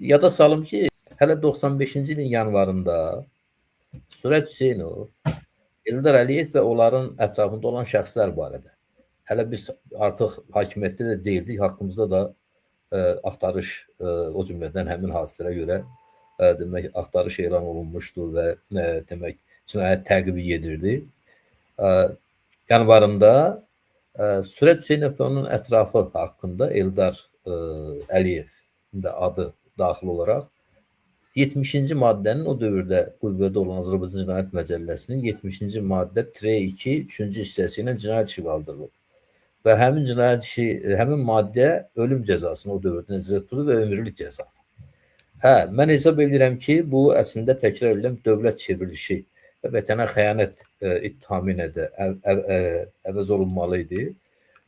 yada salım ki, hələ 95-ci ilin yanvarında Surət Hüseynov, Eldar Əliyev və onların ətrafında olan şəxslər barədə. Hələ biz artıq hakimiyyətdə də deyildik, haqqımızda da axtarış, o cümlədən həmin hadisələrə görə demək, axtarış elan olunmuşdu və demək, cinayət təqibi gedirdi. Yanvarında Surət Hüseynov və onun ətrafı haqqında Eldar Əliyevin də adı daxil olaraq 70-ci maddənin o dövrdə qüvvədə olan Azərbaycan Cinayət Məcəlləsinin 70-ci maddə 2 3-cü hissəsi ilə cinayət işi qaldırılıb. Və həmin cinayət işi, həmin maddə ölüm cəzasını o dövrdə necə tutulur və ömürlük cəza. Mən hesab edirəm ki, bu əslində təkrar edilən dövlət çevrilişi və vətənə xəyanət ittihamı ilə də əvəz olunmalı idi.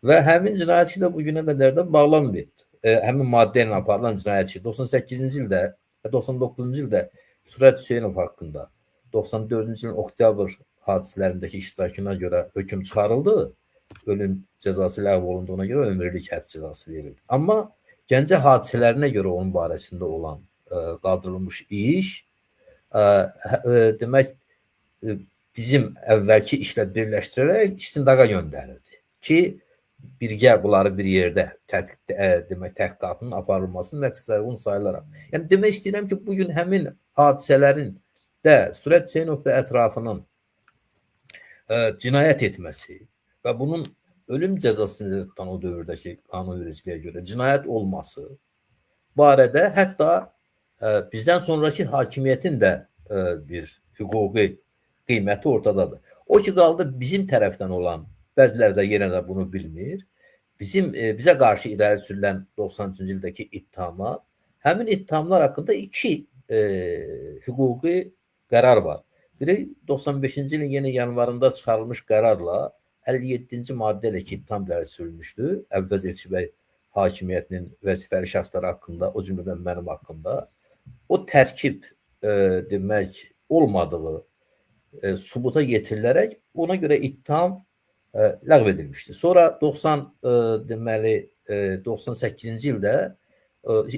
Və həmin cinayət işi də bugünə qədər də bağlanmayıb. Həmin maddə ilə aparılan cinayət işi 98-ci ildə, 99-cu ildə Surət Hüseynov haqqında 94-cü ilin oktyabr hadisələrindəki iştirakına görə hökm çıxarıldı. Ölüm cəzası ləğv olunduğuna görə ömürlük həbs cəzası verildi. Amma Gəncə hadisələrinə görə onun barəsində olan qaldırılmış iş demək bizim əvvəlki işlə birləşdirərək istintaqa göndərildi ki, birgə bunları bir yerdə demək təhqiqatının aparılmasının məqsədləri bunu sayılaraq. Yəni demək istəyirəm ki, bugün həmin hadisələrin də Surət Hüseynov və ətrafının cinayət etməsi və bunun ölüm cəzasını tutan o dövrdəki qanunvericiliyə görə cinayət olması barədə hətta bizdən sonraki hakimiyyətin də bir hüquqi qiyməti ortadadır. O ki qaldı bizim tərəfdən olan, bəziləri də yenə də bunu bilmir, bizə qarşı irəli sürülən 93-cü ildəki ittihama, həmin ittihamlar haqqında iki hüquqi qərar var. Biri 95-ci ilin yeni yanvarında çıxarılmış qərarla 57-ci maddə ilə ki, ittiham irəli sürülmüşdü. Əvvəz Elçibəy hakimiyyətinin vəzifəli şəxsləri haqqında, o cümlədən mənim haqqında. O tərkib demək olmadığı sübuta getirilərək ona görə ittiham ləğv edilmişdi. Sonra 98-ci ildə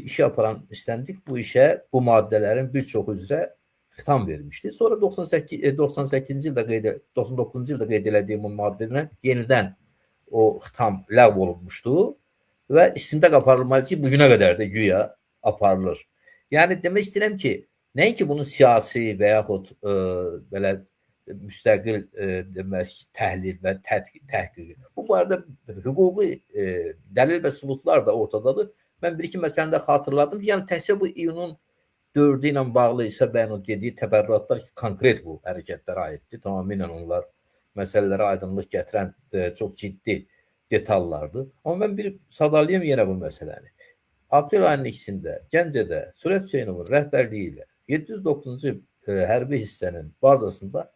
işi aparan istəndik bu işə bu maddələrin bir çoxu üzrə xitam vermişdi. Sonra 98-ci ildə 99-cu ildə qeyd elədiyim bu maddədən yenidən o xitam ləğv olunmuşdu və istintaq aparılmalı ki, bugünə qədər də güya aparılır. Yəni demək istəyirəm ki, nəinki bunun siyasi və yaxud belə müstəqil demək təhlil və təhqiqi. Bu barədə hüquqi dəlil və sübutlar da ortadadır. Mən bir-iki məsələni də xatırladım. Yəni təkcə bu iyunun 4-ü ilə bağlı isə bəyan o dediyi təbərrüatlar ki, konkret bu hərəkətlərə aiddir. Tamamilə onlar məsələlərə aydınlıq gətirən çox ciddi detallardır. Amma mən bir sadalayım yenə bu məsələni. Aprel ayının 2-sində Gəncədə Surət Hüseynovun rəhbərliyi ilə 709-cu hərbi hissənin bazasında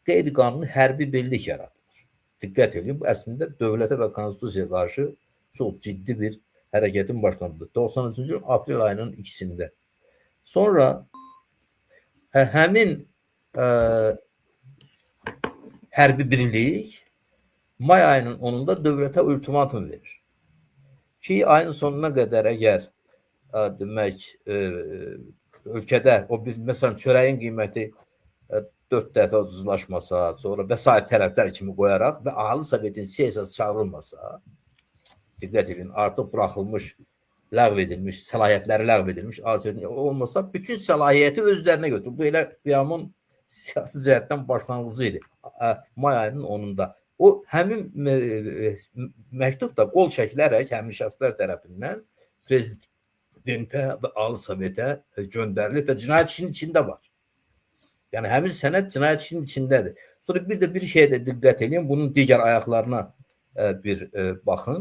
qeyri-qanuni hərbi birlik yaradılır. Diqqət edin, bu əslində dövlətə və konstitusiyaya qarşı çox ciddi bir hərəkətin başlandığı 93-cü aprel ayının 2-sində. Sonra həmin hərbi birlik may ayının 10-unda dövlətə ultimatum verir. Ki, ayın sonuna qədər əgər demək ölkədə o bir məsələn çörəyin qiyməti 4 dəfə ucuzlaşmasa, sonra vəsait tərəflər kimi qoyaraq və ahali sovetinin siyasəti çağırılmasa, diqqət edin, artıq buraxılmış, ləğv edilmiş, səlahiyyətləri ləğv edilmiş, olmasa bütün səlahiyyəti özlərinə götürür. Bu elə qiyamın siyasi cəhətdən başlanğıcı idi. May ayının 10-unda. O həmin məktub da qol çəkilərək həmin şəxslər tərəfindən prezidentə və ahali sovetə göndərilib və cinayət işinin içində var. Yəni həmin sənəd cinayət işinin içindədir. Sonra bir də bir şeyə də diqqət edin, bunun digər ayaqlarına bir baxın.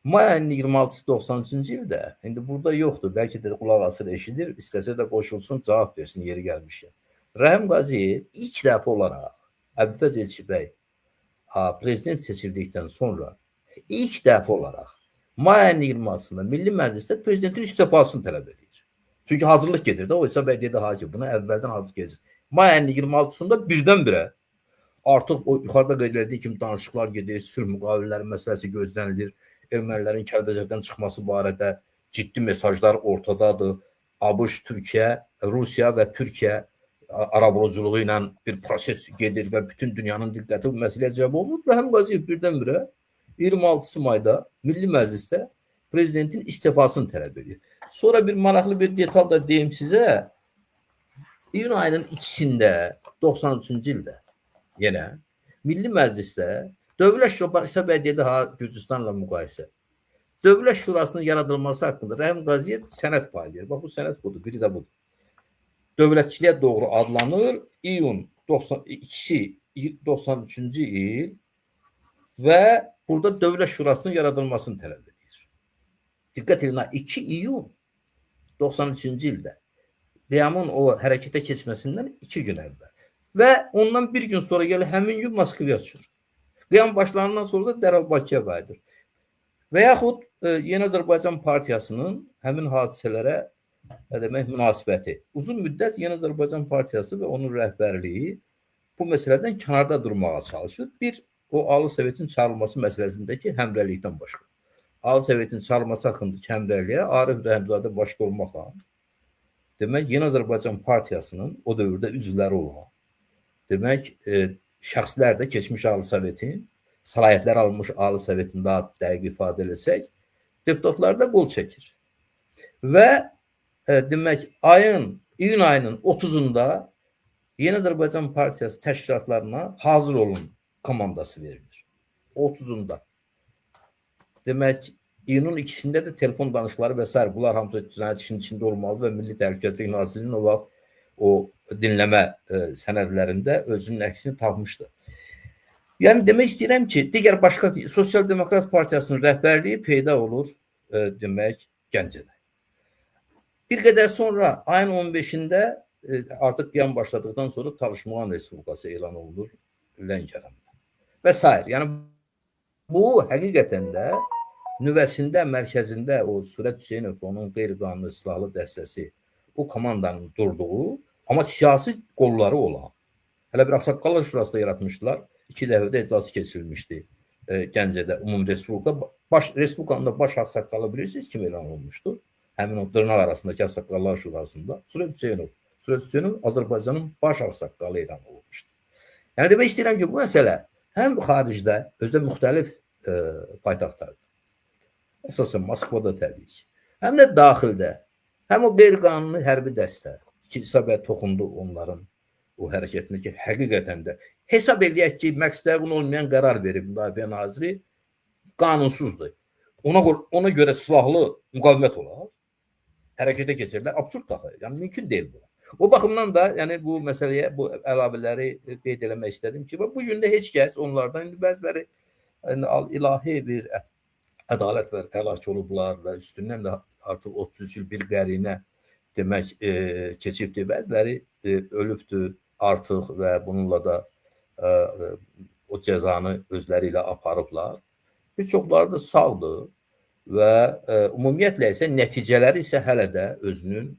May ayının 26-sı 93-cü ildə, indi burada yoxdur, bəlkə də qulaq asır, eşidir, istəsə də qoşulsun, cavab versin, yeri gəlmişkən. Rəhim Qaziyev ilk dəfə olaraq Əbülfəz Elçibəy prezident seçildikdən sonra ilk dəfə olaraq may ayının 26-sında Milli Məclisdə prezidentin istifasını tələb edir. Çünki hazırlıq gedirdi, o isə bəy dedi hakim, buna əvvəldən hazır gedir. May ayının 26-sında birdən-birə artıq o yuxarıda qeyd edildiyi kimi danışıqlar gedir, sülh müqavilələri məsələsi gözlənilir, ermənilərin Kəlbəcərdən çıxması barədə ciddi mesajlar ortadadır. ABŞ, Türkiyə, Rusiya və Türkiyə arabuluculuğu ilə bir proses gedir və bütün dünyanın diqqəti bu məsələyə cəlb olunur. Rəhim Qaziyev birdən-birə 26 mayda Milli Məclisdə prezidentin istifasını tələb edir. Sonra bir maraqlı bir detal da deyim sizə. İyun ayının 2-sində 93-cü ildə yenə Milli Məclisdə Dövlət Şurası bədiyyədə Gürcüstanla müqayisə. Dövlət Şurasının yaradılması haqqında Rəhim Qaziyev sənəd paylayır. Bax, bu sənəd budur, biri də budur. Dövlətçiliyə doğru adlanır. İyun 93-cü il və burada Dövlət Şurasının yaradılmasını tələb edir. Diqqət edin, 2 iyun 93-cü ildə qiyamın o hərəkətə keçməsindən 2 gün əvvəl. Və ondan bir gün sonra gəlir, həmin gün Moskvaya uçur. Qiyam başlanandan sonra da dərhal Bakıya qayıdır. Və yaxud Yeni Azərbaycan Partiyasının həmin hadisələrə demək münasibəti. Uzun müddət Yeni Azərbaycan Partiyası və onun rəhbərliyi bu məsələdən kənarda durmağa çalışır. Bir, o Ali Sovetin çağırılması məsələsindəki həmrəylikdən başqa. Ali Sovetin çağırılması haqqındakı həmrəyliyə Arif Rəhimzadə başda olmaqla demək Yeni Azərbaycan Partiyasının o dövrdə üzvləri olan demək şəxslər də keçmiş Ali Sovetin, səlahiyyətlər almış Ali Sovetin daha dəqiq ifadə etsək, deputatlar da qol çəkir. Və demək iyun ayının 30-unda Yeni Azərbaycan Partiyası təşkilatlarına hazır olun komandası verilir. 30-unda. Demək, iyunun 2-sində də telefon danışıqları və s. bunlar hamısı cinayət işinin içində olmalı və Milli Təhlükəsizlik Nazirliyinin o vaxt o dinləmə sənədlərində özünün əksini tapmışdı. Yəni demək istəyirəm ki, digər başqa Sosial Demokrat Partiyasının rəhbərliyi peyda olur demək Gəncədə. Bir qədər sonra ayın 15-də artıq qiyam başladıqdan sonra Talışmağan Respublikası elan olunur Lənkəranda və s. Yəni bu həqiqətən də nüvəsində, mərkəzində o Surət Hüseynov, onun qeyri-qanuni silahlı dəstəsi, o komandanın durduğu, amma siyasi qolları olan, hələ bir Ağsaqqallar Şurası da yaratmışdılar. 2 dəfədə iclası keçirilmişdi Gəncədə, Ümumi Respublika. Respublikanın da baş ağsaqqalı bilirsiniz kim elan olmuşdu? Həmin o dırnaq arasındakı Ağsaqqallar Şurasında Surət Hüseynov. Surət Hüseynov Azərbaycanın baş ağsaqqalı elan olmuşdu. Yəni demək istəyirəm ki, bu məsələ həm xaricdə, özdə müxtəlif paytaxtlarda, əsasən Moskvada təbii ki, həm də daxildə, həm o qeyri-qanuni hərbi dəstə, İsabət toxundu onların o hərəkətinə ki, həqiqətən də hesab eləyək ki, məqsədə uyğun olmayan qərar verib Müdafiə Naziri qanunsuzdur. Ona görə silahlı müqavimət olar, hərəkətə keçirlər, absurd daxil, yəni mümkün deyil bu. O baxımdan da yəni bu məsələyə, bu əlavələri qeyd eləmək istədim ki, bu gün də heç kəs onlardan, indi bəziləri ilahi bir ədalət və həlak olublar və üstündən də artıq 33 il bir qərinə demək keçibdir, bəziləri ölübdür artıq və bununla da o cəzanı özləri ilə aparıblar. Bir çoxları da sağdır və ümumiyyətlə isə nəticələri isə hələ də özünün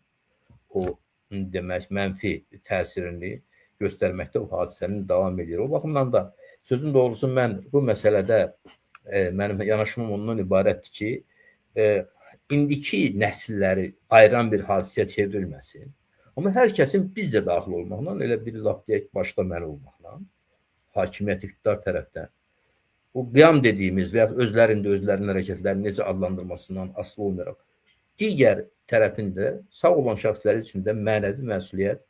o demək mənfi təsirini göstərməkdə o hadisənin davam edir. O baxımdan da sözün doğrusu mən bu məsələdə mənim yanaşmam ondan ibarətdir ki, indiki nəsilləri ayıran bir hadisəyə çevrilməsin. Amma hər kəsin bizcə daxil olmaqla, elə bir laf deyək başda mən olmaqla, hakimiyyət iqtidar tərəfdən, o qiyam dediyimiz və özlərində özlərinin hərəkətlərini necə adlandırmasından asılı olmayaraq, digər tərəfində sağ olan şəxslər üçün də mənəvi məsuliyyət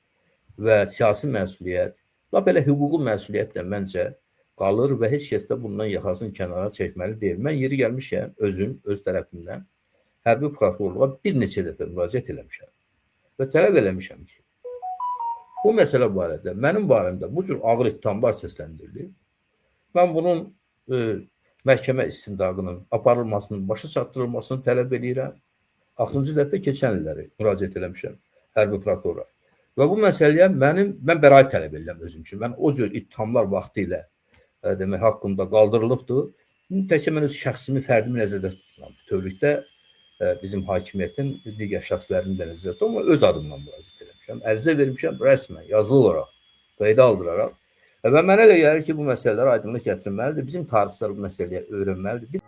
və siyasi məsuliyyət, lap elə hüquqi məsuliyyət də məncə qalır və heç kəs də bundan yaxasını kənara çəkməli deyil. Mən yeri gəlmişəm, öz tərəfimdən hərbi prokurorluğa bir neçə dəfə müraciət eləmişəm və tələb eləmişəm ki, bu məsələ barədə, mənim barəmdə bu cür ağır ittihamlar səsləndirilir. Mən bunun məhkəmə istintaqının aparılmasının, başa çatdırılmasını tələb edirəm. Axırıncı dəfə keçən illəri müraciət eləmişəm hərbi prokurora. Və bu məsələyə mən bəraət tələb edirəm özüm üçün. Mən o cür ittihamlar vaxtı ilə demək haqqında qaldırılıbdır. Təkcə mən öz şəxsimi, fərdimi nəzərdə tuturam. Bütövlükdə bizim hakimiyyətin digər şəxslərini də nəzərdə tuturam, amma öz adımdan müraciət eləmişəm. Ərizə vermişəm rəsmən, yazılı olaraq, qayda aldıraraq. Və mənə elə gəlir ki, bu məsələlər aydınlıq gətirilməlidir. Bizim tarixçilər bu məsələyə öyrənməlidir.